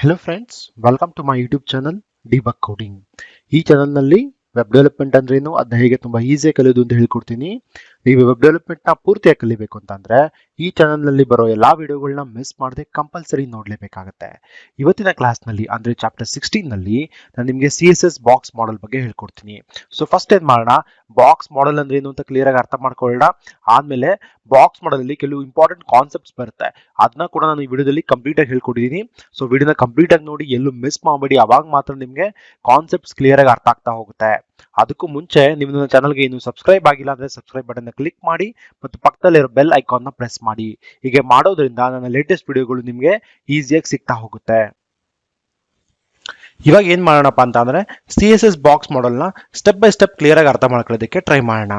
Hello friends, welcome to my YouTube channel Debug Coding. ಈ ಚಾನಲ್ನಲ್ಲಿ web development ಅಂದ್ರೆ ಏನು, ಅದನ್ನ ಹೇಗೆ ತುಂಬಾ ಈಸಿಯಾಗಿ ಕಲಿಯೋದು ಅಂತ ಹೇಳ್ಕೊಡ್ತೀನಿ. ನೀವು ವೆಬ್ ಡೆವಲಪ್ಮೆಂಟ್ ನ ಪೂರ್ತಿಯಾಗಿ ಕಲಿಬೇಕು ಅಂತಂದ್ರೆ ಈ ಚಾನಲ್ನಲ್ಲಿ ಬರೋ ಎಲ್ಲಾ ವಿಡಿಯೋಗಳನ್ನ ಮಿಸ್ ಮಾಡದೆ ಕಂಪಲ್ಸರಿ ನೋಡ್ಲೇಬೇಕಾಗತ್ತೆ. ಇವತ್ತಿನ ಕ್ಲಾಸ್ ನಲ್ಲಿ ಅಂದ್ರೆ ಚಾಪ್ಟರ್ 16 ನಲ್ಲಿ ನಾನು ನಿಮಗೆ CSS ಬಾಕ್ಸ್ ಮಾಡೆಲ್ ಬಗ್ಗೆ ಹೇಳ್ಕೊಡ್ತೀನಿ. ಸೊ ಫಸ್ಟ್ ಏನ್ ಮಾಡೋಣ, ಬಾಕ್ಸ್ ಮಾಡೆಲ್ ಅಂದ್ರೆ ಏನು ಅಂತ ಕ್ಲಿಯರ್ ಆಗಿ ಅರ್ಥ ಮಾಡ್ಕೊಳ್ಳೋಣ. ಆದ್ಮೇಲೆ ಬಾಕ್ಸ್ ಮಾಡೆಲ್ ಅಲ್ಲಿ ಕೆಲವು ಇಂಪಾರ್ಟೆಂಟ್ ಕಾನ್ಸೆಪ್ಟ್ಸ್ ಬರುತ್ತೆ, ಅದನ್ನ ಕೂಡ ನಾನು ಈ ವಿಡಿಯೋದಲ್ಲಿ ಕಂಪ್ಲೀಟ್ ಆಗಿ ಹೇಳ್ಕೊಟ್ಟಿದ್ದೀನಿ. ಸೊ ವಿಡಿಯೋನ ಕಂಪ್ಲೀಟ್ ಆಗಿ ನೋಡಿ, ಎಲ್ಲೂ ಮಿಸ್ ಮಾಡಬೇಡಿ, ಅವಾಗ ಮಾತ್ರ ನಿಮಗೆ ಕಾನ್ಸೆಪ್ಟ್ಸ್ ಕ್ಲಿಯರ್ ಆಗಿ ಅರ್ಥ ಆಗ್ತಾ ಹೋಗುತ್ತೆ. ಅದಕ್ಕೂ ಮುಂಚೆ ನೀವು ನನ್ನ ಚಾನಲ್ಗೆ ಇನ್ನು ಸಬ್ಸ್ಕ್ರೈಬ್ ಆಗಿಲ್ಲ ಅಂದ್ರೆ ಸಬ್ಸ್ಕ್ರೈಬ್ ಬಟನ್ ಕ್ಲಿಕ್ ಮಾಡಿ ಮತ್ತು ಪಕ್ಕದಲ್ಲಿರೋ ಬೆಲ್ ಐಕಾನ್ ನ ಪ್ರೆಸ್ ಮಾಡಿ. ಹೀಗೆ ಮಾಡೋದ್ರಿಂದ ನನ್ನ ಲೇಟೆಸ್ಟ್ ವಿಡಿಯೋಗಳು ನಿಮಗೆ ಈಸಿಯಾಗಿ ಸಿಗ್ತಾ ಹೋಗುತ್ತೆ. ಇವಾಗ ಏನ್ ಮಾಡೋಣಪ್ಪ ಅಂತ ಅಂದ್ರೆ CSS ಬಾಕ್ಸ್ ಮಾಡೆಲ್ ನ ಸ್ಟೆಪ್ ಬೈ ಸ್ಟೆಪ್ ಕ್ಲಿಯರ್ ಆಗಿ ಅರ್ಥ ಮಾಡ್ಕೊಳ್ಳೋದಕ್ಕೆ ಟ್ರೈ ಮಾಡೋಣ.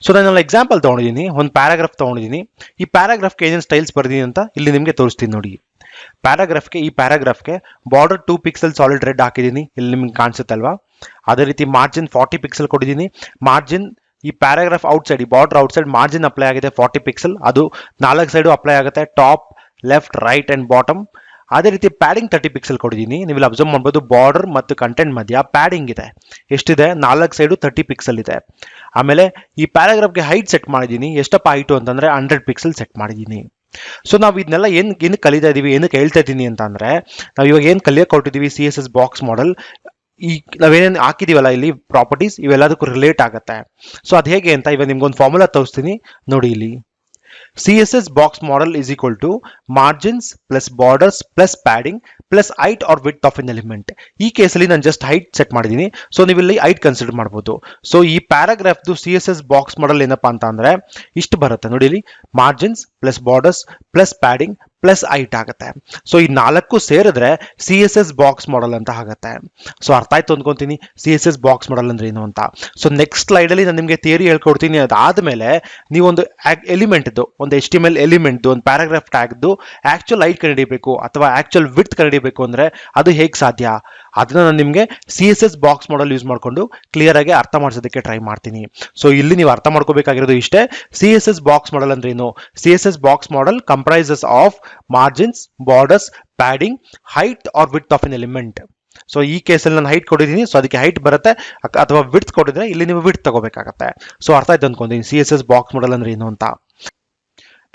ಸೊ ನಾನು ಎಕ್ಸಾಂಪಲ್ ತಗೊಂಡಿದ್ದೀನಿ, ಒಂದು ಪ್ಯಾರಾಗ್ರಾಫ್ ತಗೊಂಡಿದ್ದೀನಿ. ಈ ಪ್ಯಾರಾಗ್ರಾಫ್ಗೆ ಏನೇನು ಸ್ಟೈಲ್ಸ್ ಬರ್ದಿದ್ದೀನಿ ಅಂತ ಇಲ್ಲಿ ನಿಮಗೆ ತೋರಿಸ್ತೀನಿ ನೋಡಿ. ಈ ಪ್ಯಾರಾಗ್ರಾಫ್ಗೆ ಬಾರ್ಡರ್ 2 ಪಿಕ್ಸೆಲ್ ಸಾಲಿಡ್ ರೆಡ್ ಹಾಕಿದ್ದೀನಿ, ಇಲ್ಲಿ ನಿಮ್ಗೆ ಕಾಣಿಸುತ್ತಲ್ವಾ. ಅದೇ ರೀತಿ ಮಾರ್ಜಿನ್ 40 ಪಿಕ್ಸೆಲ್ ಕೊಟ್ಟಿದ್ದೀನಿ. ಮಾರ್ಜಿನ್ ಈ ಪ್ಯಾರಾಗ್ರಾಫ್ ಔಟ್ ಸೈಡ್, ಈ border out side margin apply ಆಗಿದೆ 40 ಪಿಕ್ಸೆಲ್, ಅದು 4 ಸೈಡು ಅಪ್ಲೈ ಆಗುತ್ತೆ, top, left, right and bottom. ಅದೇ ರೀತಿ ಪ್ಯಾಡಿಂಗ್ 30 ಪಿಕ್ಸೆಲ್ ಕೊಟ್ಟಿದ್ದೀನಿ. ನೀವು ಇಲ್ಲಿ ಅಬ್ಸರ್ವ್ ಮಾಡ್ಬೋದು, ಬಾರ್ಡರ್ ಮತ್ತು ಕಂಟೆಂಟ್ ಮಧ್ಯ ಪ್ಯಾಡಿಂಗ್ ಇದೆ. ಎಷ್ಟಿದೆ? 4 ಸೈಡು 30 ಪಿಕ್ಸೆಲ್ ಇದೆ. ಆಮೇಲೆ ಈ ಪ್ಯಾರಾಗ್ರಾಫ್ಗೆ ಹೈಟ್ ಸೆಟ್ ಮಾಡಿದ್ದೀನಿ. ಎಷ್ಟಪ್ಪ ಹೈಟು ಅಂತಂದ್ರೆ 100 ಪಿಕ್ಸೆಲ್ ಸೆಟ್ ಮಾಡಿದ್ದೀನಿ. ಸೊ ನಾವು ಇದನ್ನೆಲ್ಲ ಏನು ಕಲಿತಾ ಇದೀವಿ, ಏನಕ್ಕೆ ಹೇಳ್ತಾ ಇದ್ದೀನಿ ಅಂತ ಅಂದ್ರೆ, ನಾವು ಇವಾಗ ಏನು ಕಲಿಯಕ್ಕೆ ಹೊರಟಿದೀವಿ CSS ಬಾಕ್ಸ್ ಮಾಡೆಲ್, ಈ ನಾವೇನೇನು ಹಾಕಿದೀವಲ್ಲ ಇಲ್ಲಿ ಪ್ರಾಪರ್ಟೀಸ್, ಇವೆಲ್ಲದಕ್ಕೂ ರಿಲೇಟ್ ಆಗುತ್ತೆ. ಸೊ ಅದು ಹೇಗೆ ಅಂತ ಇವಾಗ ನಿಮ್ಗೊಂದು ಫಾರ್ಮುಲಾ ತೋರಿಸ್ತೀನಿ ನೋಡಿ. ಇಲ್ಲಿ CSS box model is equal to margins plus borders plus padding plus height or width of an element. ಈ ಕೇಸಲ್ಲಿ ನಾನು ಜಸ್ಟ್ ಹೈಟ್ ಸೆಟ್ ಮಾಡಿದ್ದೀನಿ. ಸೊ ನೀವು ಇಲ್ಲಿ ಹೈಟ್ ಕನ್ಸಿಡರ್ ಮಾಡ್ಬೋದು. ಸೊ ಈ ಪ್ಯಾರಾಗ್ರಾಫ್ದು CSS ಬಾಕ್ಸ್ ಮಾಡೆಲ್ ಏನಪ್ಪಾ ಅಂತ ಅಂದ್ರೆ ಇಷ್ಟು ಬರುತ್ತೆ ನೋಡಿ. ಇಲ್ಲಿ margins plus borders plus padding plus height ಆಗುತ್ತೆ. ಸೊ ಈ 4 ಸೇರಿದ್ರೆ CSS ಬಾಕ್ಸ್ ಮಾಡೆಲ್ ಅಂತ ಆಗುತ್ತೆ. ಸೊ ಅರ್ಥ ಆಯ್ತು ಅನ್ಕೊಂತೀನಿ CSS ಬಾಕ್ಸ್ ಮಾಡೆಲ್ ಅಂದ್ರೆ ಏನು ಅಂತ. ಸೊ ನೆಕ್ಸ್ಟ್ ಸ್ಲೈಡ್ ಅಲ್ಲಿ ನಾನು ನಿಮಗೆ ಥಿಯರಿ ಹೇಳ್ಕೊಡ್ತೀನಿ. ಅದಾದ್ಮೇಲೆ ನೀವೊಂದು ಎಲಿಮೆಂಟ್ ಒಂದು HTML ಎಲಿಮೆಂಟ್ ಒಂದು ಪ್ಯಾರಾಗ್ರಾಫ್ ಟ್ಯಾಗ್ದು ಆಕ್ಚುಯಲ್ ಹೈಟ್ ಕಂಡುಹಿಡಿಯಬೇಕು ಅಥವಾ ಆಕ್ಚುಯಲ್ ವಿಡ್ತ್ ಕಂಡುಹಿಡಿಯಬೇಕು ಅಂದ್ರೆ ಅದು ಹೇಗೆ ಸಾಧ್ಯ, ಅದನ್ನ ನಾನು ನಿಮಗೆ CSS ಬಾಕ್ಸ್ ಮಾಡೆಲ್ ಯೂಸ್ ಮಾಡ್ಕೊಂಡು ಕ್ಲಿಯರ್ ಆಗಿ ಅರ್ಥ ಮಾಡಿಸೋದಕ್ಕೆ ಟ್ರೈ ಮಾಡ್ತೀನಿ. ಸೊ ಇಲ್ಲಿ ನೀವು ಅರ್ಥ ಮಾಡ್ಕೋಬೇಕಾಗಿರೋದು ಇಷ್ಟೇ, CSS ಬಾಕ್ಸ್ ಮಾಡೆಲ್ ಅಂದ್ರೆ ಏನು. CSS box model comprises of margins, borders, padding, height or width of an element. So ಈ ಕೇಸಲ್ಲಿ ನಾನು ಹೈಟ್ ಕೊಟ್ಟಿದ್ದೀನಿ, ಸೊ ಅದಕ್ಕೆ ಹೈಟ್ ಬರುತ್ತೆ, ಅಥವಾ ವಿಡ್ತ್ ಕೊಟ್ಟಿದ್ರೆ ಇಲ್ಲಿ ನೀವು ವಿಡ್ತ್ ತಗೋಬೇಕಾಗತ್ತೆ. ಸೊ ಅರ್ಥ ಆಯ್ತು ಅನ್ಕೊಂತೀನಿ CSS ಬಾಕ್ಸ್ ಮಾಡೆಲ್ ಅಂದ್ರೆ ಏನು ಅಂತ.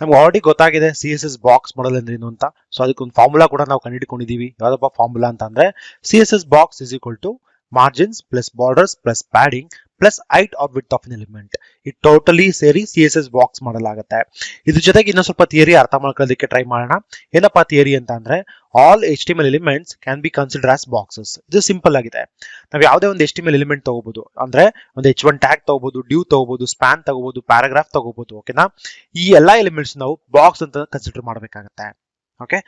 ನಮ್ಗೆ ಆಲ್ರೆಡಿ ಗೊತ್ತಾಗಿದೆ CSS ಬಾಕ್ಸ್ ಮಾಡೆಲ್ ಅಂದ್ರೆ ಏನು ಅಂತ. ಸೊ ಅದಕ್ಕೊಂದು ಫಾರ್ಮುಲಾ ಕೂಡ ನಾವು ಕಂಡುಹಿಡ್ಕೊಂಡಿದೀವಿ. ಯಾವ್ದಪ್ಪ ಫಾರ್ಮುಲಾ ಅಂತ ಅಂದ್ರೆ CSS box is equal to margins plus borders plus padding plus height or width of an element. ಇದು ಟೋಟಲಿ ಸೇರಿ CSS ಬಾಕ್ಸ್ ಮಾಡೆಲ್ ಆಗುತ್ತೆ. ಇದ್ರ ಜೊತೆಗೆ ಇನ್ನೊಂದು ಸ್ವಲ್ಪ ಥಿಯರಿ ಅರ್ಥ ಮಾಡ್ಕೊಳ್ಳೋದಕ್ಕೆ ಟ್ರೈ ಮಾಡೋಣ. ಏನಪ್ಪಾ ಥಿಯರಿ ಅಂತ ಅಂದ್ರೆ, all HTML elements can be consider as boxes. ಇದು ಸಿಂಪಲ್ ಆಗಿದೆ. ನಾವು ಯಾವುದೇ ಒಂದು HTML ಎಲಿಮೆಂಟ್ ತಗೋಬಹುದು, ಅಂದ್ರೆ ಒಂದು H1 ಟ್ಯಾಗ್ ತಗೋಬಹುದು, ಡ್ಯೂ ತಗೋಬಹುದು, ಸ್ಪ್ಯಾನ್ ತಗೋಬಹುದು, ಪ್ಯಾರಾಗ್ರಾಫ್ ತಗೋಬಹುದು. ಓಕೆನಾ? ಈ ಎಲ್ಲಾ ಎಲಿಮೆಂಟ್ಸ್ ನಾವು ಬಾಕ್ಸ್ ಅಂತ ಕನ್ಸಿಡರ್ ಮಾಡಬೇಕಾಗುತ್ತೆ. ಓಕೆ,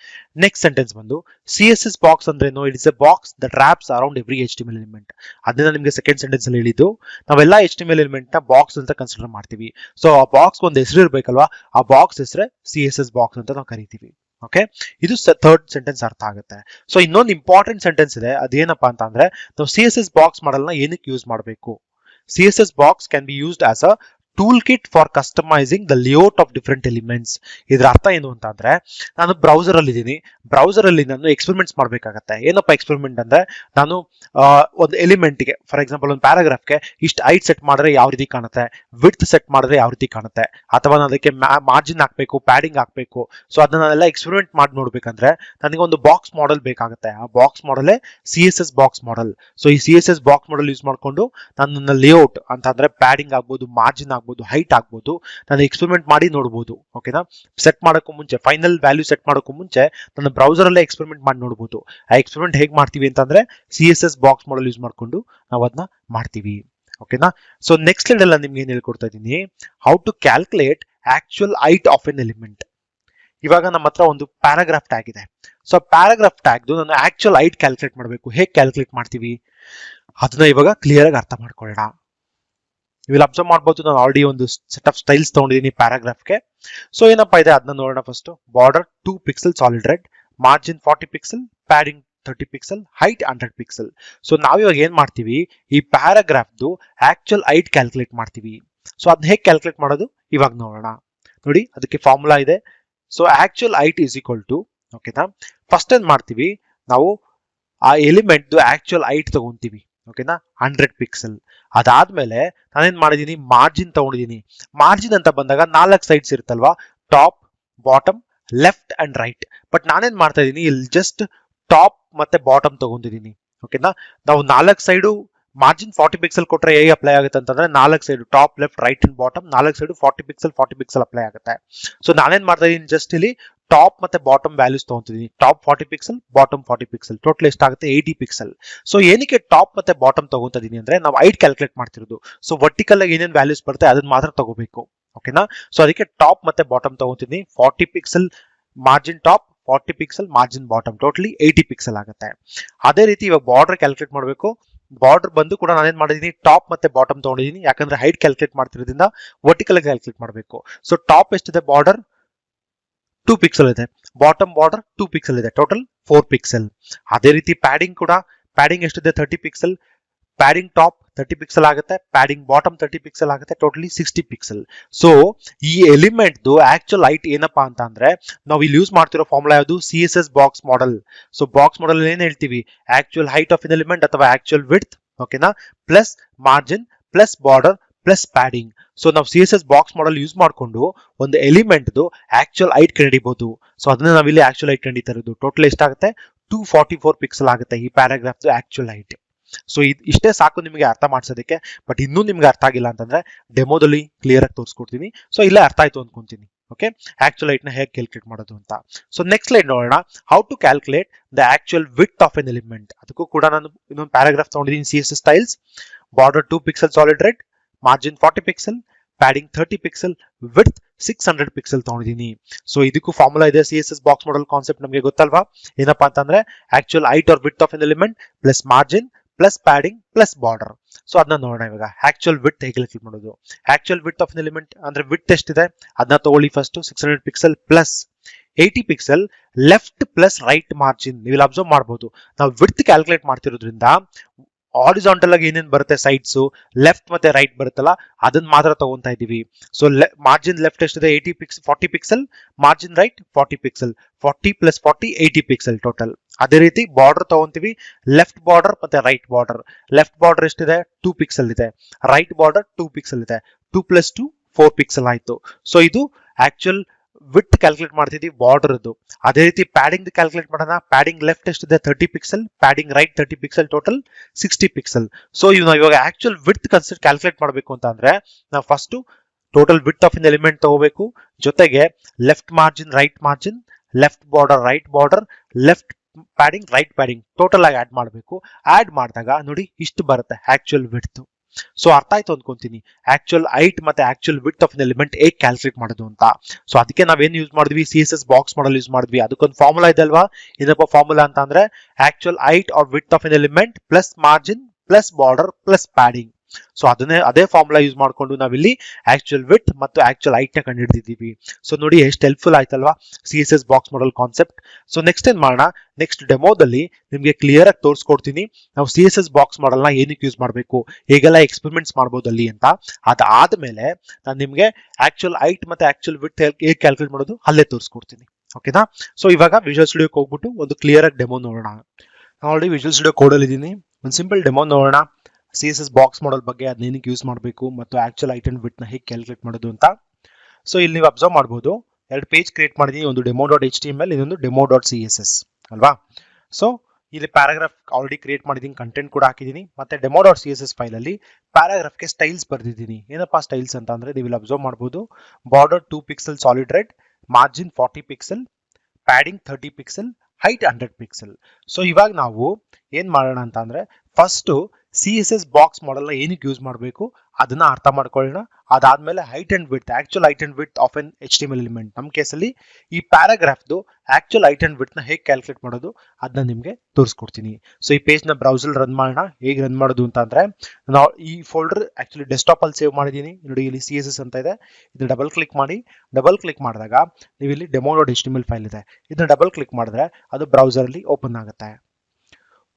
ನೆಕ್ಸ್ಟ್ ಸೆಂಟೆನ್ಸ್ ಬಂದು CSS ಬಾಕ್ಸ್ ಅಂದ್ರೇನು, it is A box that wraps around every HTML element. ಅದನ್ನ ನಿಮಗೆ ಸೆಕೆಂಡ್ ಸೆಂಟೆನ್ಸ್ ಅಲ್ಲಿ ಹೇಳಿದ್ದು. ನಾವೆಲ್ಲ HTML ಎಲಿಮೆಂಟ್ ನ ಬಾಕ್ಸ್ ಅಂತ ಕನ್ಸಿಡರ್ ಮಾಡ್ತೀವಿ. ಸೊ ಆ ಬಾಕ್ಸ್ ಒಂದು ಹೆಸರು ಇರ್ಬೇಕಲ್ವಾ, ಆ ಬಾಕ್ಸ್ ಹೆಸರೇ CSS ಬಾಕ್ಸ್ ಅಂತ ನಾವು ಕರಿತೀವಿ. ಓಕೆ, ಇದು ಥರ್ಡ್ ಸೆಂಟೆನ್ಸ್ ಅರ್ಥ ಆಗುತ್ತೆ. ಸೊ ಇನ್ನೊಂದು ಇಂಪಾರ್ಟೆಂಟ್ ಸೆಂಟೆನ್ಸ್ ಇದೆ, ಅದೇನಪ್ಪಾ ಅಂತ ಅಂದ್ರೆ, ನಾವು CSS ಬಾಕ್ಸ್ ಮಾಡೆಲ್ ನ ಏನಕ್ಕೆ ಯೂಸ್ ಮಾಡಬೇಕು. CSS box can be used as a tool kit for customising the layout of different elements. ಇದ್ರ ಅರ್ಥ ಏನು ಅಂತ ಅಂದ್ರೆ, ನಾನು ಬ್ರೌಸರ್ ಅಲ್ಲಿ ಇದ್ದೀನಿ, ಬ್ರೌಸರ್ ಅಲ್ಲಿ ನಾನು ಎಕ್ಸ್ಪೆರಿಮೆಂಟ್ಸ್ ಮಾಡ್ಬೇಕಾಗತ್ತೆ. ಏನಪ್ಪ ಎಕ್ಸ್ಪೆರಿಮೆಂಟ್ ಅಂದ್ರೆ, ನಾನು ಒಂದು ಎಲಿಮೆಂಟ್ ಗೆ, ಫಾರ್ ಎಕ್ಸಾಂಪಲ್ ಒಂದು ಪ್ಯಾರಾಗ್ರಾಫ್ಗೆ ಇಷ್ಟು ಹೈಟ್ ಸೆಟ್ ಮಾಡಿದ್ರೆ ಯಾವ ರೀತಿ ಕಾಣುತ್ತೆ, ವಿಡ್ತ್ ಸೆಟ್ ಮಾಡಿದ್ರೆ ಯಾವ ರೀತಿ ಕಾಣುತ್ತೆ, ಅಥವಾ ನಾನು ಅದಕ್ಕೆ ಮಾರ್ಜಿನ್ ಹಾಕ್ಬೇಕು, ಪ್ಯಾಡಿಂಗ್ ಹಾಕ್ಬೇಕು. ಸೊ ಅದನ್ನೆಲ್ಲ ಎಕ್ಸ್ಪೆರಿಮೆಂಟ್ ಮಾಡಿ ನೋಡ್ಬೇಕಂದ್ರೆ ನನಗೆ ಒಂದು ಬಾಕ್ಸ್ ಮಾಡೆಲ್ ಬೇಕಾಗುತ್ತೆ. ಆ box model CSS box model. So ಈ CSS ಬಾಕ್ಸ್ ಮಾಡೆಲ್ ಯೂಸ್ ಮಾಡ್ಕೊಂಡು ನನ್ನ ಲೇಔಟ್ ಅಂತ ಅಂದ್ರೆ ಪ್ಯಾಡಿಂಗ್ ಆಗ್ಬೋದು, ಮಾರ್ಜಿನ್ ಆಗ್ಬೋದು, ಹೈಟ್ ಆಗ್ಬೋದು, ನಾನು ಎಕ್ಸ್ಪೆರಿಮೆಂಟ್ ಮಾಡಿ ನೋಡಬಹುದು. ಓಕೆನಾ? ಸೆಟ್ ಮಾಡೋಕ್ಕೂ ಮುಂಚೆ, ಫೈನಲ್ ವ್ಯಾಲ್ಯೂ ಸೆಟ್ ಮಾಡೋಕ್ಕೂ ಮುಂಚೆ ನನ್ನ ಬ್ರೌಸರ್ ಅಲ್ಲೇ ಎಕ್ಸ್ಪೆರಿಮೆಂಟ್ ಮಾಡಿ ನೋಡಬಹುದು. ಆ ಎಕ್ಸ್ಪೆರಿಮೆಂಟ್ ಹೇಗೆ ಮಾಡ್ತೀವಿ ಅಂತಂದ್ರೆ CSS ಬಾಕ್ಸ್ ಮಾಡೆಲ್ ಯೂಸ್ ಮಾಡ್ಕೊಂಡು ನಾವು ಅದನ್ನ ಮಾಡ್ತೀವಿ. ಓಕೆನಾ? ಸೊ ನೆಕ್ಸ್ಟ್ ಸ್ಲೈಡ್ ಅಲ್ಲಿ ನಿಮ್ಗೆ ಏನ್ ಹೇಳ್ಕೊಡ್ತಾ ಇದ್ದೀನಿ, how to calculate actual height of an element. ಇವಾಗ ನಮ್ಮ ಹತ್ರ ಒಂದು ಪ್ಯಾರಾಗ್ರಾಫ್ ಟ್ಯಾಗ್ ಇದೆ. ಸೊ ಪ್ಯಾರಾಗ್ರಾಫ್ ಟ್ಯಾಗ್ದು ನಾನು ಆಕ್ಚುಯಲ್ ಹೈಟ್ ಕ್ಯಾಲ್ಕುಲೇಟ್ ಮಾಡಬೇಕು. ಹೇಗೆ ಕ್ಯಾಲ್ಕುಲೇಟ್ ಮಾಡ್ತೀವಿ ಅದನ್ನ ಇವಾಗ ಕ್ಲಿಯರ್ ಆಗಿ ಅರ್ಥ ಮಾಡ್ಕೊಳ್ಳೋಣ. ಇಲ್ಲಿ ಅಬ್ಸರ್ವ್ ಮಾಡಬಹುದು, ನಾನು ಆಲ್ರೆಡಿ ಒಂದು ಸೆಟ್ ಆಫ್ ಸ್ಟೈಲ್ಸ್ ತಗೊಂಡಿದ್ದೀನಿ ಪ್ಯಾರಾಗ್ರಾಫ್ಗೆ. ಸೊ ಏನಪ್ಪಾ ಇದೆ ಅದನ್ನ ನೋಡೋಣ. First border 2 pixel solid red, margin 40 pixel, padding 30 pixel, height 100 pixel. So ನಾವಿವಾಗ ಏನ್ ಮಾಡ್ತೀವಿ, ಈ ಪ್ಯಾರಾಗ್ರಾಫ್ದು ಆಕ್ಚುಯಲ್ ಹೈಟ್ ಕ್ಯಾಲ್ಕುಲೇಟ್ ಮಾಡ್ತೀವಿ. ಸೊ ಅದನ್ನ ಹೇಗೆ ಕ್ಯಾಲ್ಕುಲೇಟ್ ಮಾಡೋದು ಇವಾಗ ನೋಡೋಣ. ನೋಡಿ, ಅದಕ್ಕೆ ಫಾರ್ಮುಲಾ ಇದೆ. So actual height is equal to, ಓಕೆನಾ, ಫಸ್ಟ್ ಏನ್ ಮಾಡ್ತೀವಿ ನಾವು ಆ ಎಲಿಮೆಂಟ್ ಆಕ್ಚುಯಲ್ ಹೈಟ್ ತಗೊಂತೀವಿ. ಓಕೆನಾ, 100 ಪಿಕ್ಸೆಲ್. ಅದಾದ್ಮೇಲೆ ನಾನೇನ್ ಮಾಡಿದೀನಿ, ಮಾರ್ಜಿನ್ ತಗೊಂಡಿದೀನಿ. ಮಾರ್ಜಿನ್ ಅಂತ ಬಂದಾಗ 4 ಸೈಡ್ಸ್ ಇರುತ್ತಲ್ವಾ, top, bottom, left and right. But ನಾನೇನ್ ಮಾಡ್ತಾ ಇದೀನಿ, ಇಲ್ಲಿ ಜಸ್ಟ್ ಟಾಪ್ ಮತ್ತೆ ಬಾಟಮ್ ತಗೊಂಡಿದೀನಿ. ಓಕೆನಾ, ನಾವು 4 ಸೈಡು ಮಾರ್ಜಿನ್ 40 ಪಿಕ್ಸೆಲ್ ಕೊಟ್ರೆ ಹೇಗೆ ಅಪ್ಲೈ ಆಗುತ್ತೆ ಅಂತಂದ್ರೆ 4 side top, left, right and bottom 4 side 40 pixel apply ಆಗುತ್ತೆ. ಸೊ ನಾನೇನ್ ಮಾಡ್ತಾ ಇದೀನಿ, ಜಸ್ಟ್ ಇಲ್ಲಿ ಟಾಪ್ ಮತ್ತೆ ಬಾಟಮ್ ವ್ಯಾಲ್ಯೂಸ್ ತಗೊಂತಿದೀನಿ. Top 40 pixel, bottom 40 pixel, total ಎಷ್ಟಾಗುತ್ತೆ 80 ಪಿಕ್ಸೆಲ್. ಸೊ ಏನಕ್ಕೆ ಟಾಪ್ ಮತ್ತೆ ಬಾಟಮ್ ತಗೊಂತಾ ಇದೀನಿ ಅಂದ್ರೆ ನಾವು ಹೈಟ್ ಕ್ಯಾಲ್ಕುಲೇಟ್ ಮಾಡ್ತಿರೋದು. ಸೊ ವರ್ಟಿಕಲ್ ಆಗಿ ಏನೇನ್ ವ್ಯಾಲ್ಯೂಸ್ ಬರುತ್ತೆ ಅದನ್ನ ಮಾತ್ರ ತಗೋಬೇಕು. ಓಕೆನಾ, ಸೊ ಅದಕ್ಕೆ ಟಾಪ್ ಮತ್ತೆ ಬಾಟಮ್ ತಗೊಂತಿದೀನಿ. 40 pixel margin top, 40 pixel margin bottom, totally 80 pixel ಆಗುತ್ತೆ. ಅದೇ ರೀತಿ ಇವಾಗ ಬಾರ್ಡರ್ ಕ್ಯಾಲ್ಕುಲೇಟ್ ಮಾಡಬೇಕು. ಬಾರ್ಡರ್ ಬಂದು ಕೂಡ ನಾನೇನ್ ಮಾಡಿದೀನಿ, ಟಾಪ್ ಮತ್ತೆ ಬಾಟಮ್ ತಗೊಂಡಿದೀನಿ. ಯಾಕಂದ್ರೆ ಹೈಟ್ ಕ್ಯಾಲ್ಕುಲೇಟ್ ಮಾಡ್ತಿರೋದ್ರಿಂದ ವರ್ಟಿಕಲ್ ಕ್ಯಾಲ್ಕುಲೇಟ್ ಮಾಡಬೇಕು. ಸೊ ಟಾಪ್ ಎಷ್ಟಿದೆ ಬಾರ್ಡರ್, 2 ಪಿಕ್ಸೆಲ್ ಇದೆ. ಬಾಟಮ್ ಬಾರ್ಡರ್ 2 ಪಿಕ್ಸೆಲ್ ಇದೆ, ಟೋಟಲ್ 4 ಪಿಕ್ಸೆಲ್. ಅದೇ ರೀತಿ ಪ್ಯಾಡಿಂಗ್ ಕೂಡ, ಪ್ಯಾಡಿಂಗ್ ಎಷ್ಟಿದೆ 30 ಪಿಕ್ಸೆಲ್. ಪ್ಯಾಡಿಂಗ್ ಟಾಪ್ 30 ಪಿಕ್ಸೆಲ್ ಆಗುತ್ತೆ, ಪ್ಯಾಡಿಂಗ್ ಬಾಟಮ್ 30 ಪಿಕ್ಸೆಲ್ ಆಗುತ್ತೆ, ಟೋಟಲಿ 60 ಪಿಕ್ಸೆಲ್. ಸೊ ಈ ಎಲಿಮೆಂಟ್ ಆಕ್ಚುಯಲ್ ಹೈಟ್ ಏನಪ್ಪಾ ಅಂತ ಅಂದ್ರೆ ನಾವು ಇಲ್ಲಿ ಯೂಸ್ ಮಾಡ್ತಿರೋ ಫಾರ್ಮುಲಾ ಯಾವುದು, CSS box model. So box model ಏನ್ ಹೇಳ್ತೀವಿ, actual height of an element ಅಥವಾ ಆಕ್ಚುಯಲ್ ವಿಡ್ತ್, ಓಕೆನಾ, plus margin plus border plus padding. So ನಾವು CSS ಬಾಕ್ಸ್ ಮಾಡೆಲ್ ಯೂಸ್ ಮಾಡ್ಕೊಂಡು ಒಂದು ಎಲಿಮೆಂಟ್ ಆಕ್ಚುಯಲ್ ಹೈಟ್ ಕಂಡಿಡಿಬಹುದು. ಸೊ ಅದನ್ನ ನಾವಿಲ್ಲಿ ಆಕ್ಚುಯಲ್ ಹೈಟ್ ಕಂಡಿತಾ ಇರೋದು. ಟೋಟಲ್ ಎಷ್ಟಾಗುತ್ತೆ, 244 ಪಿಕ್ಸೆಲ್ ಆಗುತ್ತೆ ಈ ಪ್ಯಾರಾಗ್ರಾಫ್ ಆಕ್ಚುಯಲ್ ಹೈಟ್. ಸೊ ಇಷ್ಟೇ ಸಾಕು ನಿಮಗೆ ಅರ್ಥ ಮಾಡಿಸೋದಕ್ಕೆ. ಬಟ್ ಇನ್ನೂ ನಿಮ್ಗೆ ಅರ್ಥ ಆಗಿಲ್ಲ ಅಂತಂದ್ರೆ ಡೆಮೋದಲ್ಲಿ ಕ್ಲಿಯರ್ ಆಗಿ ತೋರಿಸ್ಕೊಡ್ತೀನಿ. ಸೊ ಇಲ್ಲೇ ಅರ್ಥ ಆಯ್ತು ಅನ್ಕೊಂತೀನಿ. ಓಕೆ, ಆಕ್ಚುಯಲ್ ಹೈಟ್ ನ ಹೇಗೆ ಕ್ಯಾಲ್ಕುಲೇಟ್ ಮಾಡೋದು ಅಂತ. ಸೊ ನೆಕ್ಸ್ಟ್ ಸ್ಲೈಡ್ ನೋಡೋಣ, how to calculate the actual width of an element. ಅದಕ್ಕೂ ಕೂಡ ನಾನು ಇನ್ನೊಂದು ಪ್ಯಾರಾಗ್ರಾಫ್ ತಗೊಂಡಿದ್ದೀನಿ, CSS styles. Border 2 pixel solid red, margin 40 pixel, padding 30 pixel, width 600 pixel ತಗೊಂಡಿದ್ದೀನಿ. ಸೊ ಇದಕ್ಕೂ ಫಾರ್ಮುಲಾ ಇದೆ. CSS ಬಾಕ್ಸ್ ಮಾಡೆಲ್ ಕಾನ್ಸೆಪ್ಟ್ ನಮಗೆ ಗೊತ್ತಲ್ವಾ, ಏನಪ್ಪಾ ಅಂತಂದ್ರೆ actual height or width of an element plus margin plus padding plus border. So ಅದನ್ನ ನೋಡೋಣ ಇವಾಗ. ಆಕ್ಚುಯಲ್ ವಿಡ್ತ್ ಹೇಗೆ ಕ್ಲಿಕ್ ಮಾಡೋದು. Actual width of an element ಅಂದ್ರೆ ವಿಡ್ತ್ ಎಷ್ಟಿದೆ ಅದನ್ನ ತಗೊಳ್ಳಿ. First 600 pixel plus 80 pixel left plus right margin. ನೀವು ಇಲ್ಲಿ ಅಬ್ಸರ್ವ್ ಮಾಡಬಹುದು, ನಾವು ವಿಡ್ತ್ ಕ್ಯಾಲ್ಕುಲೇಟ್ ಮಾಡ್ತಿರೋದ್ರಿಂದ ಹಾರಿಜಾಂಟಲ್ ಆಗಿ ಏನೇನ್ ಬರುತ್ತೆ ಸೈಡ್ಸ್, ಲೆಫ್ಟ್ ಮತ್ತೆ ರೈಟ್ ಬರುತ್ತಲ್ಲ ಅದನ್ನ ಮಾತ್ರ ತಗೊಂತಾ ಇದೀವಿ. ಸೊ ಮಾರ್ಜಿನ್ ಲೆಫ್ಟ್ ಎಷ್ಟಿದೆ 40 pixel, margin right 40 pixel, 40 plus 40 80 pixel total. ಅದೇ ರೀತಿ ಬಾರ್ಡರ್ ತಗೊಂತೀವಿ, ಲೆಫ್ಟ್ ಬಾರ್ಡರ್ ಮತ್ತೆ ರೈಟ್ ಬಾರ್ಡರ್. ಲೆಫ್ಟ್ ಬಾರ್ಡರ್ ಎಷ್ಟಿದೆ 2 ಪಿಕ್ಸೆಲ್ ಇದೆ, ರೈಟ್ ಬಾರ್ಡರ್ 2 ಪಿಕ್ಸೆಲ್ ಇದೆ, 2 ಪ್ಲಸ್ 2 4 ಪಿಕ್ಸೆಲ್ ಆಯ್ತು. ಸೊ ಇದು ಆಕ್ಚುಯಲ್ ವಿಡ್ತ್ ಕ್ಯಾಲ್ಕುಲೇಟ್ ಮಾಡ್ತಿದೀವಿ ಬಾರ್ಡರ್. ಅದೇ ರೀತಿ ಪ್ಯಾಡಿಂಗ್ ಕ್ಯಾಲ್ಕುಲೇಟ್ ಮಾಡೋಣ. ಪ್ಯಾಡಿಂಗ್ ಲೆಫ್ಟ್ ಎಷ್ಟಿದೆ 30 pixel, padding right 30 pixel, total 60 pixel. So ಇವಾಗ ಆಕ್ಚುಯಲ್ ವಿಡ್ತ್ ಕ್ಯಾಲ್ಕುಲೇಟ್ ಮಾಡಬೇಕು ಅಂತ ಅಂದ್ರೆ ನಾವು first total width of in element ತಗೋಬೇಕು, ಜೊತೆಗೆ left margin right margin, left border right border, left padding right padding total ಆಗಿ add ಮಾಡಬೇಕು. ಆಡ್ ಮಾಡಿದಾಗ ನೋಡಿ ಇಷ್ಟು ಬರುತ್ತೆ ಆಕ್ಚುಯಲ್ ವಿಡ್ತ್. ಸೊ ಅರ್ಥ ಆಯ್ತು ಅನ್ಕೊಂತೀನಿ ಆಕ್ಚುಯಲ್ ಹೈಟ್ ಮತ್ತೆ ಆಕ್ಚುಯಲ್ ವಿಡ್ತ್ ಆಫ್ ಎಲಿಮೆಂಟ್ ಹೇಗೆ ಕ್ಯಾಲ್ಕುಲೇಟ್ ಮಾಡೋದು ಅಂತ. ಸೊ ಅದಕ್ಕೆ ನಾವೇನ್ ಯೂಸ್ ಮಾಡಿದ್ವಿ, CSS ಬಾಕ್ಸ್ ಮಾಡೆಲ್ ಯೂಸ್ ಮಾಡಿದ್ವಿ. ಅದಕ್ಕೊಂದು ಫಾರ್ಮುಲಾ ಇದೆ ಅಲ್ವಾ, ಇದಪ್ಪ ಫಾರ್ಮುಲಾ ಅಂತ ಅಂದ್ರೆ actual height or width of an element plus margin plus border plus padding. So ಅದೇ ಫಾರ್ಮುಲಾ ಯೂಸ್ ಮಾಡ್ಕೊಂಡು ನಾವಿಲ್ಲಿ ಆಕ್ಚುಯಲ್ ವಿಡ್ತ್ ಮತ್ತು ಆಕ್ಚುಯಲ್ ಹೈಟ್ ನ ಕಂಡುಹಿಡಿದಿದ್ದೀವಿ. ಸೊ ನೋಡಿ ಎಷ್ಟು ಹೆಲ್ಪ್ಫುಲ್ ಆಯ್ತಲ್ವಾ CSS box model concept. So next ಏನ್ ಮಾಡೋಣ, ನೆಕ್ಸ್ಟ್ ಡೆಮೋದಲ್ಲಿ ನಿಮ್ಗೆ ಕ್ಲಿಯರ್ ಆಗಿ ತೋರಿಸ್ಕೊಡ್ತೀನಿ ನಾವು CSS ಬಾಕ್ಸ್ ಮಾಡೆಲ್ ನ ಏನಕ್ಕೆ ಯೂಸ್ ಮಾಡಬೇಕು, ಹೇಗೆಲ್ಲ ಎಕ್ಸ್ಪೆರಿಮೆಂಟ್ಸ್ ಮಾಡಬಹುದು ಅಲ್ಲಿ ಅಂತ. ಅದಾದ್ಮೇಲೆ ನಾನು ನಿಮ್ಗೆ ಆಕ್ಚುಯಲ್ ಹೈಟ್ ಮತ್ತೆ ಆಕ್ಚುಯಲ್ ವಿಡ್ತ್ ಹೇಗೆ ಕ್ಯಾಲ್ಕುಲೇಟ್ ಮಾಡೋದು ಅಲ್ಲೇ ತೋರಿಸ್ಕೊಡ್ತೀನಿ. ಓಕೆನಾ. ಸೊ ಇವಾಗ ವಿಜುವಲ್ ಸ್ಟುಡಿಯೋಗೆ ಹೋಗ್ಬಿಟ್ಟು ಒಂದು ಕ್ಲಿಯರ್ ಆಗಿ ಡೆಮೋ ನೋಡೋಣ. ಆಲ್ರೆಡಿ ವಿಜುವಲ್ ಸ್ಟುಡಿಯೋ ಕೋಡಲ್ಲಿ ಇದ್ದೀನಿ. ಒಂದು ಸಿಂಪಲ್ ಡೆಮೋ ನೋಡೋಣ CSS ಬಾಕ್ಸ್ ಮಾಡೆಲ್ ಬಗ್ಗೆ, ಅದನ್ನೇನಕ್ಕೆ ಯೂಸ್ ಮಾಡಬೇಕು ಮತ್ತು ಆಕ್ಚುಯಲ್ ಹೈಟ್ ಅಂಡ್ ವಿಡ್ತ್ ನ ಹೇಗೆ ಕ್ಯಾಲ್ಕುಲೇಟ್ ಮಾಡೋದು ಅಂತ. ಸೊ ಇಲ್ಲಿ ನೀವು ಅಬ್ಸರ್ವ್ ಮಾಡಬಹುದು, ಎರಡು ಪೇಜ್ ಕ್ರಿಯೇಟ್ ಮಾಡಿದೀನಿ, ಒಂದು ಡೆಮೋ.html, ಇನ್ನೊಂದು ಡೆಮೋ.css ಅಲ್ವಾ. ಸೊ ಇಲ್ಲಿ ಪ್ಯಾರಾಗ್ರಾಫ್ ಆಲ್ರೆಡಿ ಕ್ರಿಯೇಟ್ ಮಾಡಿದೀನಿ, ಕಂಟೆಂಟ್ ಕೂಡ ಹಾಕಿದೀನಿ, ಮತ್ತೆ ಡೆಮೋ.css ಫೈಲ್ ಅಲ್ಲಿ ಪ್ಯಾರಾಗ್ರಾಫ್ಗೆ ಸ್ಟೈಲ್ಸ್ ಬರ್ದಿದ್ದೀನಿ. ಏನಪ್ಪಾ ಸ್ಟೈಲ್ಸ್ ಅಂತ ಅಂದ್ರೆ ನೀವು ಇಲ್ಲಿ ಅಬ್ಸರ್ವ್ ಮಾಡಬಹುದು, border 2 pixel solid red, margin 40 pixel, padding 30 pixel, height 100 pixel. So ಇವಾಗ ನಾವು ಏನ್ ಮಾಡೋಣ ಅಂತ ಅಂದ್ರೆ ಫಸ್ಟ್ CSS ಬಾಕ್ಸ್ ಮಾಡೆಲ್ ನ ಏನಕ್ಕೆ ಯೂಸ್ ಮಾಡಬೇಕು ಅದನ್ನ ಅರ್ಥ ಮಾಡ್ಕೊಳ್ಳೋಣ. ಅದಾದ್ಮೇಲೆ height and width, actual height and width of N HTML element, ನಮ್ಮ ಕೇಸಲ್ಲಿ ಈ ಪ್ಯಾರಾಗ್ರಾಫ್ದು ಆಕ್ಚುಯಲ್ ಹೈಟ್ ಅಂಡ್ ವಿಡ್ತ್ ನ ಹೇಗೆ ಕ್ಯಾಲ್ಕುಲೇಟ್ ಮಾಡೋದು ಅದನ್ನ ನಿಮ್ಗೆ ತೋರಿಸ್ಕೊಡ್ತೀನಿ. ಸೊ ಈ ಪೇಜ್ ನ ಬ್ರೌಸರ್ ರನ್ ಮಾಡೋಣ. ಹೇಗೆ ರನ್ ಮಾಡೋದು ಅಂತ ಅಂದ್ರೆ ನಾವು ಈ ಫೋಲ್ಡರ್ ಆಕ್ಚುಲಿ ಡೆಸ್ಕ್ಟಾಪ್ ಅಲ್ಲಿ ಸೇವ್ ಮಾಡಿದೀನಿ. ನೋಡಿ ಇಲ್ಲಿ CSS ಅಂತ ಇದೆ, ಇದು ಡಬಲ್ ಕ್ಲಿಕ್ ಮಾಡಿ. ಡಬಲ್ ಕ್ಲಿಕ್ ಮಾಡಿದಾಗ ನೀವು ಇಲ್ಲಿ ಡೆಮೋ.html ಫೈಲ್ ಇದೆ, ಇದನ್ನ ಡಬಲ್ ಕ್ಲಿಕ್ ಮಾಡಿದ್ರೆ ಅದು ಬ್ರೌಸರ್ ಅಲ್ಲಿ ಓಪನ್ ಆಗುತ್ತೆ.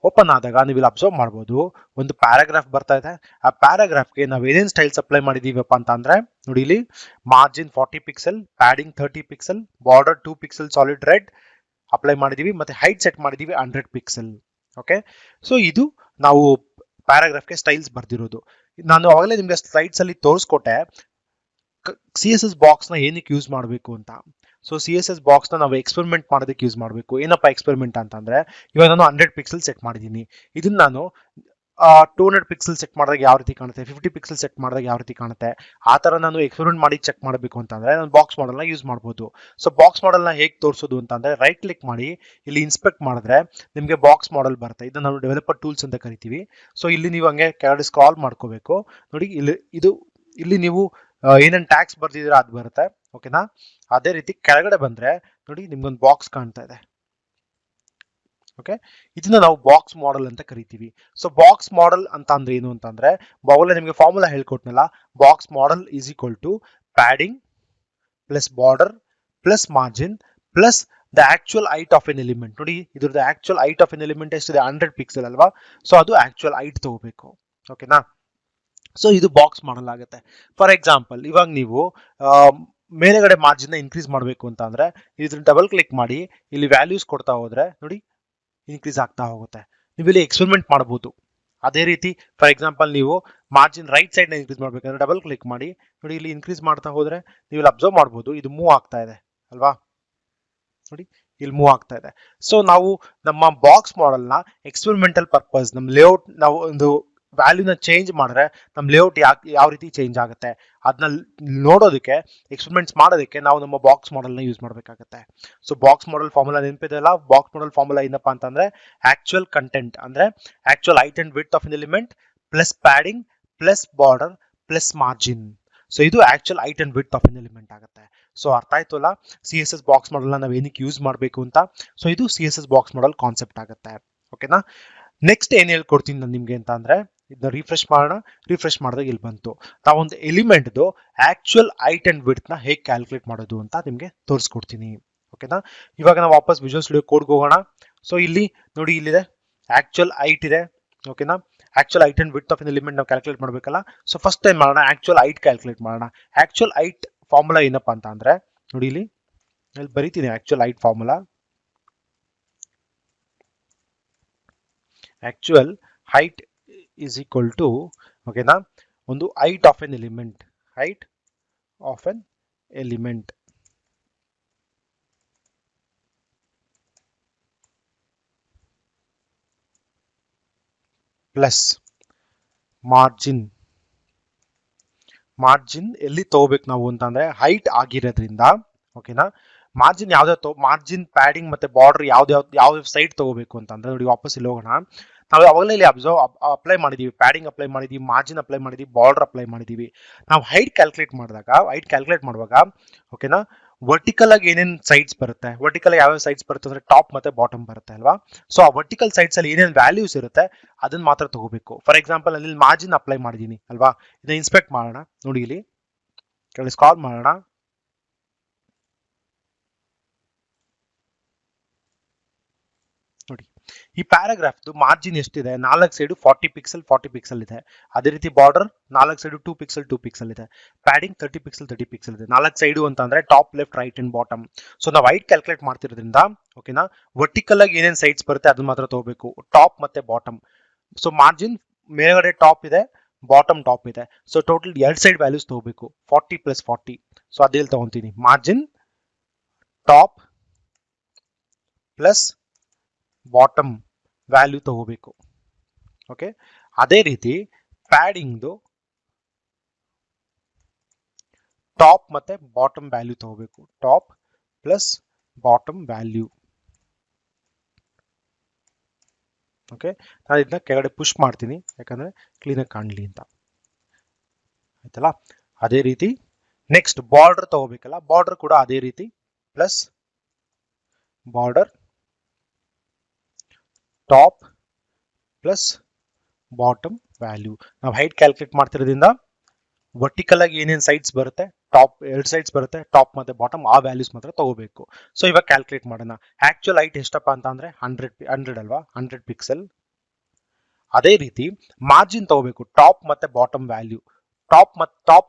ಓಪನ್ ಆದಾಗ ನೀವು ಇಲ್ಲಿ ಅಬ್ಸರ್ವ್ ಮಾಡಬಹುದು, ಒಂದು ಪ್ಯಾರಾಗ್ರಾಫ್ ಬರ್ತಾ ಇದೆ. ಆ ಪ್ಯಾರಾಗ್ರಾಫ್ಗೆ ನಾವು ಏನೇನು ಸ್ಟೈಲ್ಸ್ ಅಪ್ಲೈ ಮಾಡಿದೀವಪ್ಪ ಅಂತ ಅಂದ್ರೆ ನೋಡಿ ಇಲ್ಲಿ margin 40 pixel, padding 30 pixel, border 2 pixel solid red apply ಮಾಡಿದೀವಿ, ಮತ್ತೆ ಹೈಟ್ ಸೆಟ್ ಮಾಡಿದೀವಿ 100 ಪಿಕ್ಸೆಲ್. ಓಕೆ, ಸೊ ಇದು ನಾವು ಪ್ಯಾರಾಗ್ರಾಫ್ಗೆ ಸ್ಟೈಲ್ಸ್ ಬರ್ದಿರೋದು. ನಾನು ಅವಾಗಲೇ ನಿಮ್ಗೆ ಸ್ಲೈಡ್ಸ್ ಅಲ್ಲಿ ತೋರಿಸ್ಕೊಟ್ಟೆ ಸಿ ಎಸ್ ಎಸ್ ಬಾಕ್ಸ್ ನ ಏನಕ್ಕೆ ಯೂಸ್ ಮಾಡಬೇಕು ಅಂತ. So C S S box ನ ನಾವು ಎಕ್ಸ್ಪೆರಿಮೆಂಟ್ ಮಾಡೋದಕ್ಕೆ ಯೂಸ್ ಮಾಡಬೇಕು. ಏನಪ್ಪ ಎಕ್ಸ್ಪೆರಿಮೆಂಟ್ ಅಂತಂದ್ರೆ, ಇವಾಗ ನಾನು 100 ಪಿಕ್ಸೆಲ್ ಸೆಟ್ ಮಾಡಿದ್ದೀನಿ. ಇದನ್ನ ನಾನು 200 ಪಿಕ್ಸೆಲ್ ಸೆಟ್ ಮಾಡಿದಾಗ ಯಾವ ರೀತಿ ಕಾಣುತ್ತೆ, 50 ಪಿಕ್ಸೆಲ್ ಸೆಟ್ ಮಾಡಿದಾಗ ಯಾವ ರೀತಿ ಕಾಣುತ್ತೆ, ಆ ತರ ನಾನು ಎಕ್ಸ್ಪೆರಿಮೆಂಟ್ ಮಾಡಿ ಚೆಕ್ ಮಾಡಬೇಕು ಅಂತಂದ್ರೆ ನಾನು ಬಾಕ್ಸ್ ಮಾಡೆಲ್ ನ ಯೂಸ್ ಮಾಡಬಹುದು. ಸೊ ಬಾಕ್ಸ್ ಮಾಡೆಲ್ ನ ಹೇಗೆ ತೋರಿಸೋದು ಅಂತಂದ್ರೆ, ರೈಟ್ ಕ್ಲಿಕ್ ಮಾಡಿ ಇಲ್ಲಿ ಇನ್ಸ್ಪೆಕ್ಟ್ ಮಾಡಿದ್ರೆ ನಿಮಗೆ ಬಾಕ್ಸ್ ಮಾಡೆಲ್ ಬರುತ್ತೆ. ಇದನ್ನ ನಾವು ಡೆವಲಪರ್ ಟೂಲ್ಸ್ ಅಂತ ಕರಿತೀವಿ. ಸೊ ಇಲ್ಲಿ ನೀವು ಹಂಗೆ ಕೆಳಗಡೆ ಸ್ಕ್ರಾಲ್ ಮಾಡ್ಕೋಬೇಕು. ನೋಡಿ ಇಲ್ಲಿ ನೀವು ಏನೇನು ಟ್ಯಾಕ್ಸ್ ಬರ್ದಿದ್ದೀರಾ ಅದು ಬರುತ್ತೆ. ಓಕೆನಾ, ಅದೇ ರೀತಿ ಕೆಳಗಡೆ ಬಂದ್ರೆ ನೋಡಿ ನಿಮ್ಗೊಂದು ಬಾಕ್ಸ್ ಕಾಣ್ತಾ ಇದೆ. ಓಕೆ, ಇದನ್ನ ನಾವು ಬಾಕ್ಸ್ ಮಾಡೆಲ್ ಅಂತ ಕರಿತೀವಿ. ಸೊ ಬಾಕ್ಸ್ ಮಾಡೆಲ್ ಅಂತ ಅಂದ್ರೆ ಏನು ಅಂತಂದ್ರೆ, ಬಾವಲ್ಲ ನಿಮಗೆ ಫಾರ್ಮುಲಾ ಹೇಳ್ಕೊಟ್ನಲ್ಲ, box model is equal to padding plus border plus margin plus the actual height of an element. ನೋಡಿ ಇದ್ರದ್ದು actual height of an element ಎಷ್ಟಿದೆ, 100 ಪಿಕ್ಸೆಲ್ ಅಲ್ವಾ. ಸೊ ಅದು ಆಕ್ಚುಯಲ್ ಹೈಟ್ ತಗೋಬೇಕು. ಓಕೆನಾ, ಸೊ ಇದು ಬಾಕ್ಸ್ ಮಾಡೆಲ್ ಆಗುತ್ತೆ. ಫಾರ್ ಎಕ್ಸಾಂಪಲ್, ಇವಾಗ ನೀವು ಮೇಲೆಗಡೆ ಮಾರ್ಜಿನ್ ಇನ್ಕ್ರೀಸ್ ಮಾಡಬೇಕು ಅಂತ ಅಂದ್ರೆ ಇದನ್ನ ಡಬಲ್ ಕ್ಲಿಕ್ ಮಾಡಿ ಇಲ್ಲಿ ವ್ಯಾಲ್ಯೂಸ್ ಕೊಡ್ತಾ ಹೋದ್ರೆ ನೋಡಿ ಇನ್ಕ್ರೀಸ್ ಆಗ್ತಾ ಹೋಗುತ್ತೆ. ನೀವು ಇಲ್ಲಿ ಎಕ್ಸ್ಪೆರಿಮೆಂಟ್ ಮಾಡಬಹುದು. ಅದೇ ರೀತಿ ಫಾರ್ ಎಕ್ಸಾಂಪಲ್ ನೀವು ಮಾರ್ಜಿನ್ ರೈಟ್ ಸೈಡ್ ನ ಇನ್ಕ್ರೀಸ್ ಮಾಡ್ಬೇಕಂದ್ರೆ ಡಬಲ್ ಕ್ಲಿಕ್ ಮಾಡಿ ನೋಡಿ ಇಲ್ಲಿ ಇನ್ಕ್ರೀಸ್ ಮಾಡ್ತಾ ಹೋದ್ರೆ ನೀವು ಇಲ್ಲಿ ಅಬ್ಸರ್ವ್ ಮಾಡಬಹುದು, ಇದು ಮೂವ್ ಆಗ್ತಾ ಇದೆ ಅಲ್ವಾ. ನೋಡಿ ಇಲ್ಲಿ ಮೂವ್ ಆಗ್ತಾ ಇದೆ. ಸೊ ನಾವು ನಮ್ಮ ಬಾಕ್ಸ್ ಮಾಡೆಲ್ ನ ಎಕ್ಸ್ಪೆರಿಮೆಂಟಲ್ ಪರ್ಪಸ್, ನಮ್ಮ ಲೇಔಟ್ ನಾವು ಒಂದು ವ್ಯಾಲ್ಯೂನ ಚೇಂಜ್ ಮಾಡಿದ್ರೆ ನಮ್ಮ ಲೇಔಟ್ ಯಾವ ರೀತಿ ಚೇಂಜ್ ಆಗುತ್ತೆ ಅದನ್ನ ನೋಡೋದಕ್ಕೆ, ಎಕ್ಸ್ಪೆರಿಮೆಂಟ್ಸ್ ಮಾಡೋದಕ್ಕೆ ನಾವು ನಮ್ಮ ಬಾಕ್ಸ್ ಮಾಡೆಲ್ ನ ಯೂಸ್ ಮಾಡಬೇಕಾಗುತ್ತೆ. ಸೊ ಬಾಕ್ಸ್ ಮಾಡೆಲ್ ಫಾರ್ಮುಲಾ ನೆನಪಿದೆಯಲ್ಲ, ಬಾಕ್ಸ್ ಮಾಡೆಲ್ ಫಾರ್ಮುಲಾ ಏನಪ್ಪಾ ಅಂತಂದ್ರೆ ಆಕ್ಚುಯಲ್ ಕಂಟೆಂಟ್ ಅಂದ್ರೆ actual height and width of an element plus padding plus border plus margin. So ಇದು actual height and width of an element ಆಗುತ್ತೆ. So ಅರ್ಥ ಆಯ್ತು ಅಲ್ಲ C S S box model ನಾವು ಏನಕ್ಕೆ ಯೂಸ್ ಮಾಡಬೇಕು ಅಂತ. ಸೊ ಇದು C S S box model concept ಆಗುತ್ತೆ. ಓಕೆನಾ, ನೆಕ್ಸ್ಟ್ ಏನ್ ಹೇಳ್ಕೊಡ್ತೀನಿ ನಾನು ನಿಮ್ಗೆ ಅಂತ ಅಂದ್ರೆ, ಇದನ್ನ ರಿಫ್ರೆಶ್ ಮಾಡೋಣ. ರಿಫ್ರೆಶ್ ಮಾಡಿದಾಗ ಇಲ್ಲಿ ಬಂತು. ನಾವೊಂದು ಎಲಿಮೆಂಟ್ದು ಆಕ್ಚುಯಲ್ ಹೈಟ್ ಅಂಡ್ ವಿಡ್ತ್ ನ ಹೇಗೆ ಕ್ಯಾಲ್ಕುಲೇಟ್ ಮಾಡೋದು ಅಂತ ನಿಮ್ಗೆ ತೋರಿಸ್ಕೊಡ್ತೀನಿ. ಓಕೆನಾ, ಇವಾಗ ನಾವು ವಾಪಸ್ ವಿಜುವಲ್ ಸ್ಟುಡಿಯೋ ಕೋಡ್ಗೆ ಹೋಗೋಣ. ಸೊ ಇಲ್ಲಿ ನೋಡಿ ಇಲ್ಲಿದೆ ಆಕ್ಚುಯಲ್ ಹೈಟ್ ಇದೆ. ಓಕೆನಾ, actual height and width of an element ನಾವು ಕ್ಯಾಲ್ಕುಲೇಟ್ ಮಾಡಬೇಕಲ್ಲ. ಸೊ ಫಸ್ಟ್ ಟೈಮ್ ಮಾಡೋಣ, ಆಕ್ಚುಯಲ್ ಹೈಟ್ ಕ್ಯಾಲ್ಕುಲೇಟ್ ಮಾಡೋಣ. ಆಕ್ಚುಯಲ್ ಹೈಟ್ ಫಾರ್ಮುಲಾ ಏನಪ್ಪಾ ಅಂತ ಅಂದ್ರೆ ನೋಡಿ ಇಲ್ಲಿ ಬರೀತೀನಿ. Actual height formula, actual height is equal to ಓಕೆನಾ ಒಂದು height of an element, height of an element plus margin. Margin ಎಲ್ಲಿ ತಗೋಬೇಕು ನಾವು ಅಂತಂದ್ರೆ ಹೈಟ್ ಆಗಿರೋದ್ರಿಂದ. ಓಕೆನಾ, ಮಾರ್ಜಿನ್ ಯಾವ್ದು ಮಾರ್ಜಿನ್ ಪ್ಯಾಡಿಂಗ್ ಮತ್ತೆ ಬಾರ್ಡರ್ ಯಾವ ಸೈಡ್ ತಗೋಬೇಕು ಅಂತಂದ್ರೆ ನೋಡಿ ವಾಪಸ್ ಇಲ್ಲಿ ಹೋಗೋಣ. ನಾವು ಅವಾಗಲೇ ಇಲ್ಲಿ ಅಪ್ಲೈ ಮಾಡಿದೀವಿ, ಪ್ಯಾಡಿಂಗ್ ಅಪ್ಲೈ ಮಾಡಿದೀವಿ, ಮಾರ್ಜಿನ್ ಅಪ್ಲೈ ಮಾಡಿದೀವಿ, ಬಾರ್ಡರ್ ಅಪ್ಲೈ ಮಾಡಿದೀವಿ. ನಾವು ಹೈಟ್ ಕ್ಯಾಲ್ಕುಲೇಟ್ ಮಾಡುವಾಗ ಓಕೆನಾ, ವರ್ಟಿಕಲ್ ಆಗಿ ಏನೇನು ಸೈಡ್ಸ್ ಬರುತ್ತೆ, ವರ್ಟಿಕಲ್ ಯಾವ ಸೈಡ್ಸ್ ಬರುತ್ತೆ ಅಂದ್ರೆ ಟಾಪ್ ಮತ್ತೆ ಬಾಟಮ್ ಬರುತ್ತೆ ಅಲ್ವಾ. ಸೊ ಆ ವರ್ಟಿಕಲ್ ಸೈಡ್ಸ್ ಅಲ್ಲಿ ಏನೇನು ವ್ಯಾಲ್ಯೂಸ್ ಇರುತ್ತೆ ಅದನ್ನ ಮಾತ್ರ ತಗೋಬೇಕು. ಫಾರ್ ಎಕ್ಸಾಂಪಲ್ ಅಲ್ಲಿ ಮಾರ್ಜಿನ್ ಅಪ್ಲೈ ಮಾಡಿದೀನಿ ಅಲ್ವಾ, ಇದನ್ನ ಇನ್ಸ್ಪೆಕ್ಟ್ ಮಾಡೋಣ. ನೋಡಿ ಇಲ್ಲಿ ಕೆಳಗೆ ಸ್ಕ್ರಾಲ್ ಮಾಡೋಣ. ನೋಡಿ ಈ ಪ್ಯಾರಾಗ್ರಾಫ್ ಮಾರ್ಜಿನ್ ಎಷ್ಟಿದೆ, 4 ಸೈಡ್ 40 ಪಿಕ್ಸೆಲ್ ಇದೆ. ಅದೇ ರೀತಿ ಬಾರ್ಡರ್ 4 ಸೈಡ್ 2 ಪಿಕ್ಸೆಲ್ ಇದೆ. ಪ್ಯಾಡಿಂಗ್ 30 ಪಿಕ್ಸೆಲ್ ಇದೆ. 4 ಸೈಡು ಅಂತಂದ್ರೆ top, left, right and bottom. So ನಾವು ಹೈಟ್ ಕ್ಯಾಲ್ಕುಲೇಟ್ ಮಾಡ್ತಿರೋದ್ರಿಂದ ಓಕೆನಾ, ವರ್ಟಿಕಲ್ ಆಗಿ ಏನೇನು ಸೈಡ್ಸ್ ಬರುತ್ತೆ ಅದನ್ನ ಮಾತ್ರ ತಗೋಬೇಕು, ಟಾಪ್ ಮತ್ತೆ ಬಾಟಮ್. ಸೊ ಮಾರ್ಜಿನ್ ಮೇಲ್ಗಡೆ ಟಾಪ್ ಇದೆ, ಬಾಟಮ್ ಟಾಪ್ ಇದೆ. ಸೊ ಟೋಟಲ್ 2 ಸೈಡ್ ವ್ಯಾಲ್ಯೂಸ್ ತಗೋಬೇಕು, 40 + 40. ಸೊ ಅದೇ ತಗೊಂತೀನಿ, margin top plus bottom value ತಗೋಬೇಕು. ಓಕೆ, ಅದೇ ರೀತಿ ಪ್ಯಾಡಿಂಗ್ದು ಟಾಪ್ ಮತ್ತೆ ಬಾಟಮ್ ವ್ಯಾಲ್ಯೂ ತಗೋಬೇಕು, top plus bottom value. Okay, ನಾನು ಇದನ್ನ ಕೆಳಗಡೆ ಪುಷ್ ಮಾಡ್ತೀನಿ ಯಾಕಂದ್ರೆ ಕ್ಲೀನಾಗಿ ಕಾಣಲಿ ಅಂತ. ಆಯ್ತಲ್ಲ, ಅದೇ ರೀತಿ ನೆಕ್ಸ್ಟ್ ಬಾರ್ಡರ್ ತಗೋಬೇಕಲ್ಲ, ಬಾರ್ಡರ್ ಕೂಡ ಅದೇ ರೀತಿ plus border top plus bottom value. ನಾವು ಹೈಟ್ ಕ್ಯಾಲ್ಕುಲೇಟ್ ಮಾಡ್ತಿರೋದ್ರಿಂದ ವರ್ಟಿಕಲ್ ಆಗಿ ಏನೇನು ಸೈಡ್ಸ್ ಬರುತ್ತೆ, ಟಾಪ್ 2 ಸೈಡ್ಸ್ ಬರುತ್ತೆ, ಟಾಪ್ ಮತ್ತೆ ಬಾಟಮ್, ಆ ವ್ಯಾಲ್ಯೂಸ್ ಮಾತ್ರ ತಗೋಬೇಕು. ಸೊ ಇವಾಗ ಕ್ಯಾಲ್ಕುಲೇಟ್ ಮಾಡೋಣ. ಆಕ್ಚುಯಲ್ ಹೈಟ್ ಎಷ್ಟಪ್ಪ ಅಂತ ಅಂದ್ರೆ 100 ಅಲ್ವಾ, 100 ಪಿಕ್ಸೆಲ್. ಅದೇ ರೀತಿ ಮಾರ್ಜಿನ್ ತಗೋಬೇಕು, ಟಾಪ್ ಮತ್ತೆ ಬಾಟಮ್ ವ್ಯಾಲ್ಯೂ. ಟಾಪ್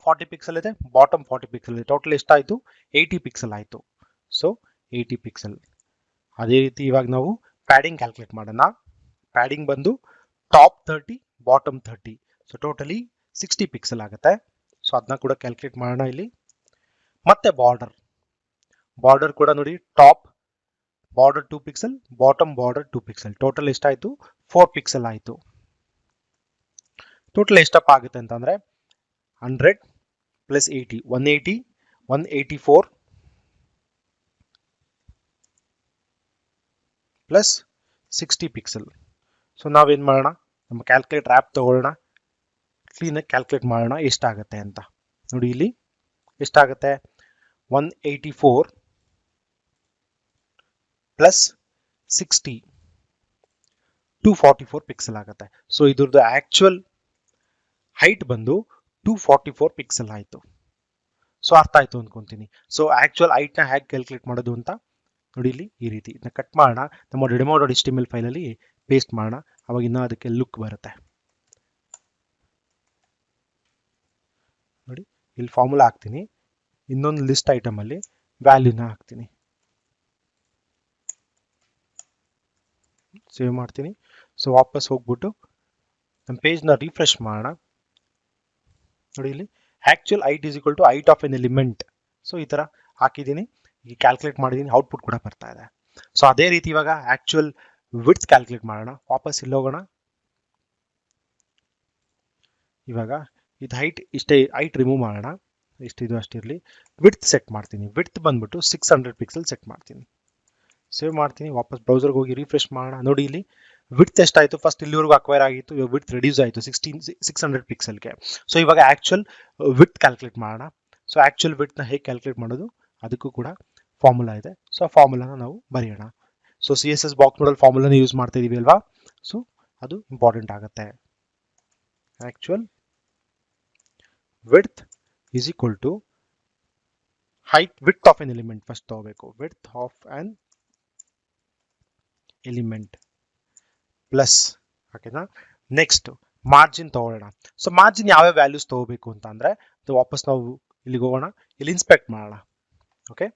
40 ಪಿಕ್ಸೆಲ್ ಇದೆ, ಬಾಟಮ್ 40 ಪಿಕ್ಸೆಲ್ ಇದೆ. ಟೋಟಲ್ ಎಷ್ಟಾಯ್ತು, 80 ಪಿಕ್ಸೆಲ್ ಆಯ್ತು. So 80 pixel. ಅದೇ ರೀತಿ ಇವಾಗ ನಾವು ಪ್ಯಾಡಿಂಗ್ ಕ್ಯಾಲ್ಕುಲೇಟ್ ಮಾಡೋಣ. ಪ್ಯಾಡಿಂಗ್ ಬಂದು top 30 bottom 30, so totally 60 pixel ಆಗುತ್ತೆ. ಸೊ ಅದನ್ನ ಕೂಡ ಕ್ಯಾಲ್ಕುಲೇಟ್ ಮಾಡೋಣ ಇಲ್ಲಿ. ಮತ್ತೆ ಬಾರ್ಡರ್ ಕೂಡ ನೋಡಿ, top border 2 pixel, bottom border 2 pixel, total ಎಷ್ಟಾಯ್ತು 4 ಪಿಕ್ಸೆಲ್ ಆಯ್ತು. ಟೋಟಲ್ ಎಷ್ಟಪ್ಪ ಆಗುತ್ತೆ ಅಂತಂದ್ರೆ 100 ಪ್ಲಸ್ 80 180 184 ಪ್ಲಸ್ 60 ಪಿಕ್ಸೆಲ್. ಸೊ ನಾವೇನ್ ಮಾಡೋಣ, ನಮ್ಮ ಕ್ಯಾಲ್ಕುಲೇಟರ್ ಆ್ಯಪ್ ತಗೊಳ್ಳೋಣ, ಕ್ಲೀನಾಗಿ ಕ್ಯಾಲ್ಕುಲೇಟ್ ಮಾಡೋಣ ಎಷ್ಟಾಗುತ್ತೆ ಅಂತ. ನೋಡಿ ಇಲ್ಲಿ ಎಷ್ಟಾಗುತ್ತೆ, 184 ಪ್ಲಸ್ 60 244 ಪಿಕ್ಸೆಲ್ ಆಗುತ್ತೆ. ಸೊ ಇದ್ರದ್ದು ಆಕ್ಚುಯಲ್ ಹೈಟ್ ಬಂದು 244 ಪಿಕ್ಸೆಲ್ ಆಯಿತು. ಸೊ ಅರ್ಥ ಆಯ್ತು ಅನ್ಕೊಂತೀನಿ. ಸೊ ಆಕ್ಚುಯಲ್ ಹೈಟ್ನ ಹೇಗೆ ಕ್ಯಾಲ್ಕುಲೇಟ್ ಮಾಡೋದು ಅಂತ ನೋಡಿ ಇಲ್ಲಿ ಈ ರೀತಿ ಇದನ್ನ ಕಟ್ ಮಾಡೋಣ, ನಮ್ಮ ಡೆಮೋ.html ಫೈಲಲ್ಲಿ ಪೇಸ್ಟ್ ಮಾಡೋಣ, ಅವಾಗ ಇನ್ನೂ ಅದಕ್ಕೆ ಲುಕ್ ಬರುತ್ತೆ. ನೋಡಿ ಇಲ್ಲಿ ಫಾರ್ಮುಲಾ ಹಾಕ್ತೀನಿ, ಇನ್ನೊಂದು ಲಿಸ್ಟ್ ಐಟಮ್ ಅಲ್ಲಿ ವ್ಯಾಲ್ಯೂನ ಹಾಕ್ತೀನಿ, ಸೇವ್ ಮಾಡ್ತೀನಿ. ಸೊ ವಾಪಸ್ ಹೋಗ್ಬಿಟ್ಟು ನಮ್ಮ ಪೇಜ್ನ ರಿಫ್ರೆಶ್ ಮಾಡೋಣ. ನೋಡಿ ಇಲ್ಲಿ actual height is equal to height of an element. So ಈ ತರ ಹಾಕಿದ್ದೀನಿ, ಈಗ ಕ್ಯಾಲ್ಕುಲೇಟ್ ಮಾಡಿದ್ದೀನಿ, ಔಟ್ಪುಟ್ ಕೂಡ ಬರ್ತಾ ಇದೆ. ಸೊ ಅದೇ ರೀತಿ ಇವಾಗ ಆಕ್ಚುಯಲ್ ವಿಡ್ತ್ ಕ್ಯಾಲ್ಕುಲೇಟ್ ಮಾಡೋಣ. ವಾಪಸ್ ಇಲ್ಲಿ ಹೋಗೋಣ. ಇವಾಗ ಇದು ಹೈಟ್ ಇಷ್ಟೇ, ಹೈಟ್ ರಿಮೂವ್ ಮಾಡೋಣ, ಇಷ್ಟಿದು ಅಷ್ಟಿರಲಿ. ವಿಡ್ತ್ ಸೆಟ್ ಮಾಡ್ತೀನಿ, ವಿಡ್ತ್ ಬಂದ್ಬಿಟ್ಟು 600 ಪಿಕ್ಸೆಲ್ ಸೆಟ್ ಮಾಡ್ತೀನಿ, ಸೇವ್ ಮಾಡ್ತೀನಿ. ವಾಪಸ್ ಬ್ರೌಸರ್ಗೆ ಹೋಗಿ ರಿಫ್ರೆಶ್ ಮಾಡೋಣ. ನೋಡಿ ಇಲ್ಲಿ ವಿಡ್ತ್ ಎಷ್ಟಾಯಿತು, ಫಸ್ಟ್ ಇಲ್ಲಿವರೆಗೂ ಅಕ್ವೈರ್ ಆಗಿತ್ತು, ಇವಾಗ ವಿಡ್ತ್ ರೆಡ್ಯೂಸ್ ಆಯಿತು 600 ಪಿಕ್ಸೆಲ್ಗೆ. ಸೊ ಇವಾಗ ಆಕ್ಚುಯಲ್ ವಿಡ್ತ್ ಕ್ಯಾಲ್ಕುಲೇಟ್ ಮಾಡೋಣ. ಸೊ ಆಕ್ಚುಯಲ್ ವಿಡ್ತ್ನ ಹೇಗೆ ಕ್ಯಾಲ್ಕುಲೇಟ್ ಮಾಡೋದು, ಅದಕ್ಕೂ ಕೂಡ ಫಾರ್ಮುಲಾ ಇದೆ. ಸೊ ಆ ಫಾರ್ಮುಲಾನ ನಾವು ಬರೆಯೋಣ. ಸೊ CSS ಬಾಕ್ಸ್ ಮಾಡಲ್ ಫಾರ್ಮುಲಾನ ಯೂಸ್ ಮಾಡ್ತಾ ಇದೀವಿ ಅಲ್ವಾ, ಸೊ ಅದು ಇಂಪಾರ್ಟೆಂಟ್ ಆಗುತ್ತೆ. Actual width is equal to height, width of an element first ತಗೋಬೇಕು, width of an element plus, ಓಕೆನಾ. ನೆಕ್ಸ್ಟ್ ಮಾರ್ಜಿನ್ ತಗೊಳ್ಳೋಣ. ಸೊ ಮಾರ್ಜಿನ್ ಯಾವ್ಯಾವ ವ್ಯಾಲ್ಯೂಸ್ ತಗೋಬೇಕು ಅಂತ ಅಂದ್ರೆ ವಾಪಸ್ ನಾವು ಇಲ್ಲಿಗೆ ಹೋಗೋಣ, ಇಲ್ಲಿ ಇನ್ಸ್ಪೆಕ್ಟ್ ಮಾಡೋಣ. ಓಕೆ,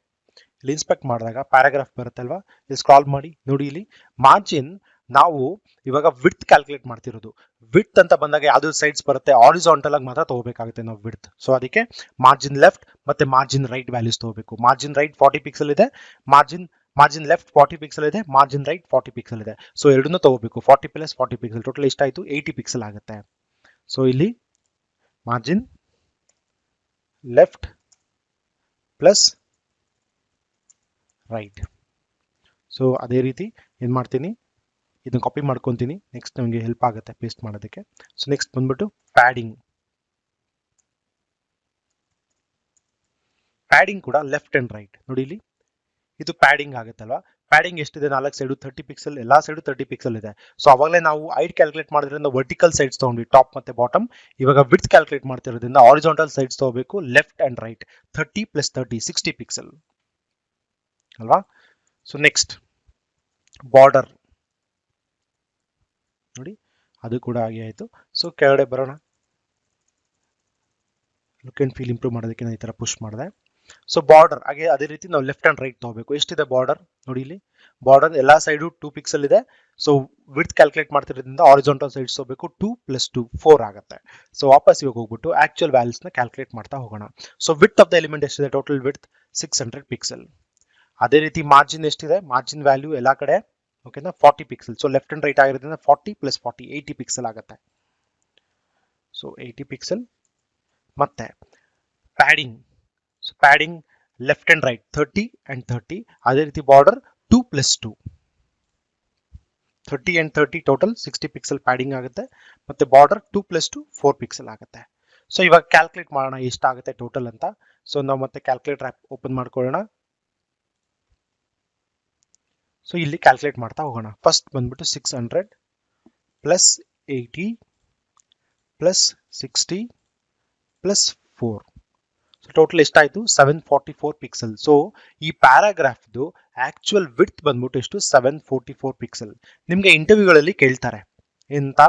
ಇಲ್ಲಿ ಇನ್ಸ್ಪೆಕ್ಟ್ ಮಾಡಿದಾಗ ಪ್ಯಾರಾಗ್ರಾಫ್ ಬರುತ್ತಲ್ವಾ, ಇಲ್ಲಿ ಸ್ಕ್ರಾಲ್ ಮಾಡಿ ನೋಡಿ, ಇಲ್ಲಿ ಮಾರ್ಜಿನ್ ನಾವು ಇವಾಗ ವಿಡ್ತ್ ಕ್ಯಾಲ್ಕುಲೇಟ್ ಮಾಡ್ತಿರೋದು. ವಿಡ್ತ್ ಅಂತ ಬಂದಾಗ ಯಾವ್ದು ಸೈಡ್ಸ್ ಬರುತ್ತೆ, ಹಾರಿಜಾಂಟಲ್ ಆಗಿ ಮಾತ್ರ ತಗೋಬೇಕಾಗುತ್ತೆ ನಾವು ವಿಡ್ತ್. ಸೊ ಅದಕ್ಕೆ ಮಾರ್ಜಿನ್ ಲೆಫ್ಟ್ ಮತ್ತೆ ಮಾರ್ಜಿನ್ ರೈಟ್ ವ್ಯಾಲ್ಯೂಸ್ ತಗೋಬೇಕು. ಮಾರ್ಜಿನ್ ರೈಟ್ 40 ಪಿಕ್ಸೆಲ್ ಇದೆ, ಮಾರ್ಜಿನ್ ಲೆಫ್ಟ್ 40 ಪಿಕ್ಸೆಲ್ ಇದೆ, ಮಾರ್ಜಿನ್ ರೈಟ್ 40 ಪಿಕ್ಸೆಲ್ ಇದೆ. ಸೊ ಎರಡನ್ನೂ ತಗೋಬೇಕು. 40 ಪ್ಲಸ್ 40 ಪಿಕ್ಸೆಲ್ ಟೋಟಲ್ ಎಷ್ಟಾಯ್ತು, 80 ಪಿಕ್ಸೆಲ್ ಆಗುತ್ತೆ. ಸೊ ಇಲ್ಲಿ margin left plus right. So ಅದೇ ರೀತಿ ಏನ್ ಮಾಡ್ತೀನಿ, ಇದನ್ನ ಕಾಪಿ ಮಾಡ್ಕೊತೀನಿ, ನೆಕ್ಸ್ಟ್ ನಮಗೆ ಹೆಲ್ಪ್ ಆಗುತ್ತೆ ಪೇಸ್ಟ್ ಮಾಡೋದಕ್ಕೆ. ಸೊ ನೆಕ್ಸ್ಟ್ ಬಂದ್ಬಿಟ್ಟು ಪ್ಯಾಡಿಂಗ್ ಕೂಡ ಲೆಫ್ಟ್ ಅಂಡ್ ರೈಟ್. ನೋಡಿ ಇಲ್ಲಿ ಇದು ಪ್ಯಾಡಿಂಗ್ ಆಗುತ್ತಲ್ವಾ, ಪ್ಯಾಡಿಂಗ್ ಎಷ್ಟಿದೆ, 4 ಸೈಡು 30 ಪಿಕ್ಸೆಲ್, ಎಲ್ಲಾ ಸೈಡು 30 ಪಿಕ್ಸೆಲ್ ಇದೆ. ಸೊ ಅವಾಗಲೇ ನಾವು ಹೈಟ್ ಕ್ಯಾಲ್ಕುಲೇಟ್ ಮಾಡೋದ್ರಿಂದ ವರ್ಟಿಕಲ್ ಸೈಡ್ಸ್ ತಗೊಂಡ್ವಿ, ಟಾಪ್ ಮತ್ತೆ ಬಾಟಮ್. ಇವಾಗ ವಿಡ್ತ್ ಕ್ಯಾಲ್ಕುಲೇಟ್ ಮಾಡ್ತಿರೋದ್ರಿಂದ ಹಾರಿಜಾಂಟಲ್ ಸೈಡ್ಸ್ ತಗೋಬೇಕು, left and right. 30 plus 30 60 pixel ಅಲ್ವಾ. ಸೊ ನೆಕ್ಸ್ಟ್ ಬಾರ್ಡರ್ ನೋಡಿ, ಅದು ಕೂಡ ಹಾಗೆ ಆಯ್ತು. ಸೊ ಕೆಳಗಡೆ ಬರೋಣ, ಲುಕ್ ಅಂಡ್ ಫೀಲ್ ಇಂಪ್ರೂವ್ ಮಾಡೋದಕ್ಕೆ ನಾನು ಈ ತರ ಪುಷ್ ಮಾಡಿದೆ. ಸೊ ಬಾರ್ಡರ್ ಹಾಗೆ ಅದೇ ರೀತಿ ನಾವು ಲೆಫ್ಟ್ ಅಂಡ್ ರೈಟ್ ತಗೋಬೇಕು. ಎಷ್ಟಿದೆ ಬಾರ್ಡರ್ ನೋಡಿ, ಇಲ್ಲಿ ಬಾರ್ಡರ್ ಎಲ್ಲಾ ಸೈಡು 2 ಪಿಕ್ಸೆಲ್ ಇದೆ. ಸೊ ವಿಡ್ತ್ ಕ್ಯಾಲ್ಕುಲೇಟ್ ಮಾಡ್ತಿರೋದ್ರಿಂದ ಹಾರಿಜಾಂಟಲ್ ಸೈಡ್ಸ್ ತಗೋಬೇಕು, 2 ಪ್ಲಸ್ 2 4 ಆಗುತ್ತೆ. ಸೊ ವಾಪಸ್ ಇವಾಗ ಹೋಗ್ಬಿಟ್ಟು ಆಕ್ಚುಯಲ್ ವ್ಯಾಲ್ಯೂಸ್ ನ ಕ್ಯಾಲ್ಕುಲೇಟ್ ಮಾಡ್ತಾ ಹೋಗೋಣ. So width of the element ಎಷ್ಟಿದೆ, ಟೋಟಲ್ ವಿಡ್ತ್ 600 ಪಿಕ್ಸೆಲ್. ಅದೇ ರೀತಿ ಮಾರ್ಜಿನ್ ಎಷ್ಟಿದೆ, ಮಾರ್ಜಿನ್ ವ್ಯಾಲ್ಯೂ ಎಲ್ಲಾ ಕಡೆ ಓಕೆನಾ 40 pixel. So left and right ಆಗಿರೋದ್ರಿಂದ 40 ಪ್ಲಸ್ 40 80 ಪಿಕ್ಸೆಲ್ ಆಗುತ್ತೆ. So 80 pixel. ಮತ್ತೆ padding left and right 30 and 30. ಅದೇ ರೀತಿ border 2 plus 2 30 and 30 total 60 pixel padding ಆಗುತ್ತೆ. ಮತ್ತೆ ಬಾರ್ಡರ್ 2 ಪ್ಲಸ್ 2 4 ಪಿಕ್ಸೆಲ್ ಆಗುತ್ತೆ. ಸೊ ಇವಾಗ ಕ್ಯಾಲ್ಕುಲೇಟ್ ಮಾಡೋಣ ಎಷ್ಟಾಗುತ್ತೆ ಟೋಟಲ್ ಅಂತ. ಸೊ ನಾವು ಮತ್ತೆ ಕ್ಯಾಲ್ಕುಲೇಟರ್ ಆಪ್ ಓಪನ್ ಮಾಡ್ಕೊಳ್ಳೋಣ. ಸೊ ಇಲ್ಲಿ ಕ್ಯಾಲ್ಕುಲೇಟ್ ಮಾಡ್ತಾ ಹೋಗೋಣ. ಫಸ್ಟ್ ಬಂದ್ಬಿಟ್ಟು 600 plus 80 plus 60 plus 4. So total ಎಷ್ಟಾಯ್ತು, 744 ಪಿಕ್ಸೆಲ್. ಸೊ ಈ ಪ್ಯಾರಾಗ್ರಾಫ್ದು ಆಕ್ಚುಯಲ್ ವಿಡ್ತ್ ಬಂದ್ಬಿಟ್ಟು ಎಷ್ಟು, 744 ಪಿಕ್ಸೆಲ್. ನಿಮ್ಗೆ ಇಂಟರ್ವ್ಯೂಗಳಲ್ಲಿ ಕೇಳ್ತಾರೆ ಎಂತ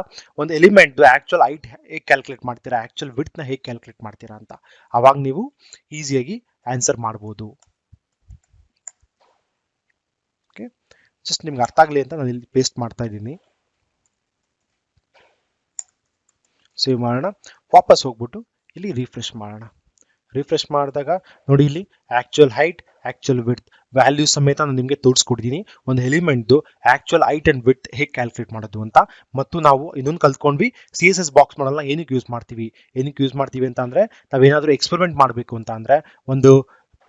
ಒಂದು ಎಲಿಮೆಂಟ್ ಆಕ್ಚುಯಲ್ ಹೈಟ್ ಹೇಗೆ ಕ್ಯಾಲ್ಕುಲೇಟ್ ಮಾಡ್ತೀರಾ, ಆಕ್ಚುಯಲ್ ವಿಡ್ತ್ ನ ಹೇಗೆ ಕ್ಯಾಲ್ಕುಲೇಟ್ ಮಾಡ್ತೀರಾ ಅಂತ. ಅವಾಗ ನೀವು ಈಸಿಯಾಗಿ ಆನ್ಸರ್ ಮಾಡ್ಬೋದು. ಓಕೆ, ಜಸ್ಟ್ ನಿಮ್ಗೆ ಅರ್ಥ ಆಗಲಿ ಅಂತ ನಾನು ಇಲ್ಲಿ ಪೇಸ್ಟ್ ಮಾಡ್ತಾ ಇದ್ದೀನಿ. ಸೇವ್ ಮಾಡೋಣ. ವಾಪಸ್ ಹೋಗ್ಬಿಟ್ಟು ಇಲ್ಲಿ ರಿಫ್ರೆಶ್ ಮಾಡೋಣ. ರಿಫ್ರೆಶ್ ಮಾಡಿದಾಗ ನೋಡಿ ಇಲ್ಲಿ actual height, actual width value ಸಮೇತ ನಾನು ನಿಮಗೆ ತೋರಿಸ್ಕೊಡ್ತೀನಿ. ಒಂದು ಎಲಿಮೆಂಟ್ದು ಆಕ್ಚುಯಲ್ ಹೈಟ್ ಅಂಡ್ ವಿಡ್ತ್ ಹೇಗೆ ಕ್ಯಾಲ್ಕುಲೇಟ್ ಮಾಡೋದು ಅಂತ. ಮತ್ತು ನಾವು ಇನ್ನೊಂದು ಕಲ್ತ್ಕೊಂಡ್ವಿ, CSS ಬಾಕ್ಸ್ ಮಾಡಲ್ನ ಏನಕ್ಕೆ ಯೂಸ್ ಮಾಡ್ತೀವಿ ಅಂತ ಅಂದ್ರೆ, ನಾವೇನಾದ್ರೂ ಎಕ್ಸ್ಪೆರಿಮೆಂಟ್ ಮಾಡಬೇಕು ಅಂತ ಅಂದ್ರೆ, ಒಂದು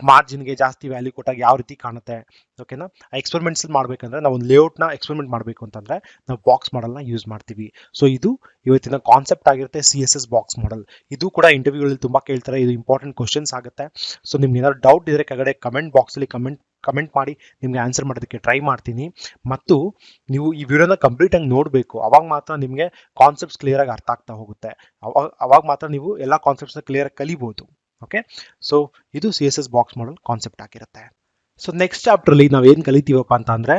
ಮಾರ್ಜಿನ್ಗೆ ಜಾಸ್ತಿ ವ್ಯಾಲ್ಯೂ ಕೊಟ್ಟಾಗ ಯಾವ ರೀತಿ ಕಾಣುತ್ತೆ, ಓಕೆನಾ, ಆ ಎಕ್ಸ್ಪೆರಿಮೆಂಟ್ಸ್ ಮಾಡಬೇಕಂದ್ರೆ ನಾವು ಒಂದು ಲೇಔಟ್ನ ಎಕ್ಸ್ಪೆರಿಮೆಂಟ್ ಮಾಡಬೇಕು ಅಂತಂದ್ರೆ ನಾವು ಬಾಕ್ಸ್ ಮಾಡಲ್ನ ಯೂಸ್ ಮಾಡ್ತೀವಿ. ಸೊ ಇದು ಇವತ್ತಿನ ಕಾನ್ಸೆಪ್ಟ್ ಆಗಿರುತ್ತೆ CSS ಬಾಕ್ಸ್ ಮಾಡಲ್. ಇದು ಕೂಡ ಇಂಟರ್ವ್ಯೂಗಳಲ್ಲಿ ತುಂಬಾ ಕೇಳ್ತಾರೆ, ಇದು ಇಂಪಾರ್ಟೆಂಟ್ ಕ್ವಶನ್ಸ್ ಆಗುತ್ತೆ. ಸೊ ನಿಮ್ಗೆ ಏನಾದ್ರು ಡೌಟ್ ಇದ್ರೆ ಕೆಳಗಡೆ ಕಮೆಂಟ್ ಬಾಕ್ಸಲ್ಲಿ ಕಮೆಂಟ್ ಮಾಡಿ, ನಿಮಗೆ ಆನ್ಸರ್ ಮಾಡೋದಕ್ಕೆ ಟ್ರೈ ಮಾಡ್ತೀನಿ. ಮತ್ತು ನೀವು ಈ ವಿಡಿಯೋನ ಕಂಪ್ಲೀಟ್ ಆಗಿ ನೋಡಬೇಕು, ಅವಾಗ ಮಾತ್ರ ನಿಮಗೆ ಕಾನ್ಸೆಪ್ಟ್ಸ್ ಕ್ಲಿಯರ್ ಆಗಿ ಅರ್ಥ ಆಗ್ತಾ ಹೋಗುತ್ತೆ. ಅವಾಗ ಮಾತ್ರ ನೀವು ಎಲ್ಲ ಕಾನ್ಸೆಪ್ಟ್ಸ್ನ ಕ್ಲಿಯರ್ ಆಗಿ ಕಲಿಬಹುದು. ಓಕೆ, ಸೊ ಇದು CSS ಬಾಕ್ಸ್ ಮಾಡಲ್ ಕಾನ್ಸೆಪ್ಟ್ ಆಗಿರುತ್ತೆ. ಸೊ ನೆಕ್ಸ್ಟ್ ಚಾಪ್ಟರ್ ಅಲ್ಲಿ ನಾವ್ ಏನ್ ಕಲಿತೀವಪ್ಪ ಅಂತ ಅಂದ್ರೆ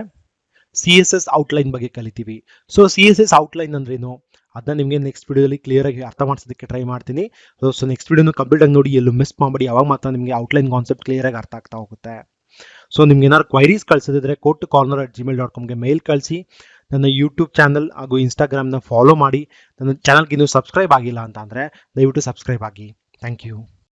CSS ಔಟ್ಲೈನ್ ಬಗ್ಗೆ ಕಲಿತೀವಿ. ಸೊ CSS ಔಟ್ಲೈನ್ ಅಂದ್ರೇನು ಅದನ್ನ ನಿಮಗೆ ನೆಕ್ಸ್ಟ್ ವಿಡಿಯೋದಲ್ಲಿ ಕ್ಲಿಯರ್ ಆಗಿ ಅರ್ಥ ಮಾಡಿಸೋದಕ್ಕೆ ಟ್ರೈ ಮಾಡ್ತೀನಿ. ಸೊ ನೆಕ್ಸ್ಟ್ ವಿಡಿಯೋನ ಕಂಪ್ಲೀಟ್ ಆಗಿ ನೋಡಿ, ಎಲ್ಲೂ ಮಿಸ್ ಮಾಡಬೇಡಿ, ಅವಾಗ ಮಾತ್ರ ನಿಮಗೆ ಔಟ್ಲೈನ್ ಕಾನ್ಸೆಪ್ಟ್ ಕ್ಲಿಯರ್ ಆಗಿ ಅರ್ಥ ಆಗ್ತಾ ಹೋಗುತ್ತೆ. ಸೊ ನಿಮ್ಗೆ ಏನಾದ್ರು ಕ್ವೈರೀಸ್ ಕಳ್ಸೋದಿದ್ರೆ codeTocorner@gmail.comಗೆ ಮೇಲ್ ಕಳಿಸಿ. ನನ್ನ ಯೂಟ್ಯೂಬ್ ಚಾನಲ್ ಹಾಗೂ ಇನ್ಸ್ಟಾಗ್ರಾಮ್ನ ಫಾಲೋ ಮಾಡಿ. ನನ್ನ ಚಾನಲ್ಗೆ ಇನ್ನೂ ಸಬ್ಸ್ಕ್ರೈಬ್ ಆಗಿಲ್ಲ ಅಂತ ಅಂದ್ರೆ ದಯವಿಟ್ಟು ಸಬ್ಸ್ಕ್ರೈಬ್ ಆಗಿ. Thank you.